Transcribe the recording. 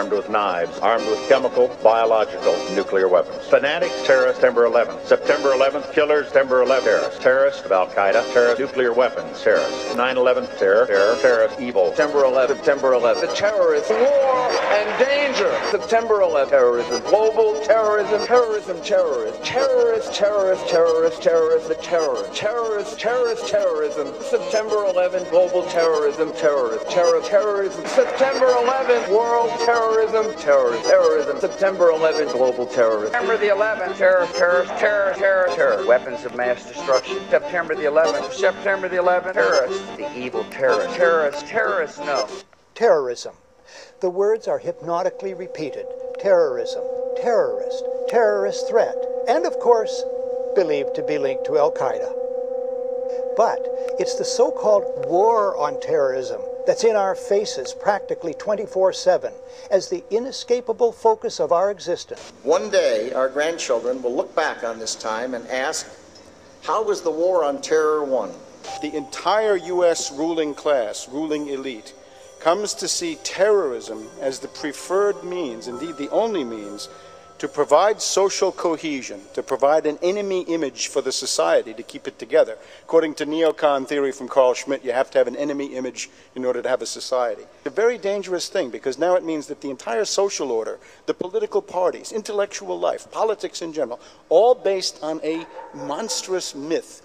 armed with knives, armed with chemical, biological, nuclear weapons. Fanatics, terrorists, September 11th. September 11th, killers, September 11th, terrorists. Terrorists of Al-Qaeda, terrorists, nuclear weapons, terrorists. 9/11, terror, terrorist, evil. September 11th, September 11th. The terrorists, war and danger. September 11th, terrorism, global terrorism, terrorism, terrorism, terrorists, terrorists, terrorists, terrorists, the terror, terrorists, terrorist, terrorism. September 11th, global terrorism, terrorist, terrorism. September 11th, world terrorism, terrorism. September 11th, global terrorism. September the 11th, terror, weapons of mass destruction. September the 11th, September the 11th, terrorists, the evil terrorists, no. Terrorism. The words are hypnotically repeated. Terrorism, terrorist, terrorist threat, and of course, believed to be linked to Al-Qaeda. But it's the so-called war on terrorism that's in our faces practically 24/7 as the inescapable focus of our existence. One day, our grandchildren will look back on this time and ask, how was the war on terror won? The entire U.S. ruling class, ruling elite, comes to see terrorism as the preferred means, indeed the only means, to provide social cohesion, to provide an enemy image for the society to keep it together. According to neocon theory from Carl Schmitt, you have to have an enemy image in order to have a society. It's a very dangerous thing because now it means that the entire social order, the political parties, intellectual life, politics in general, all based on a monstrous myth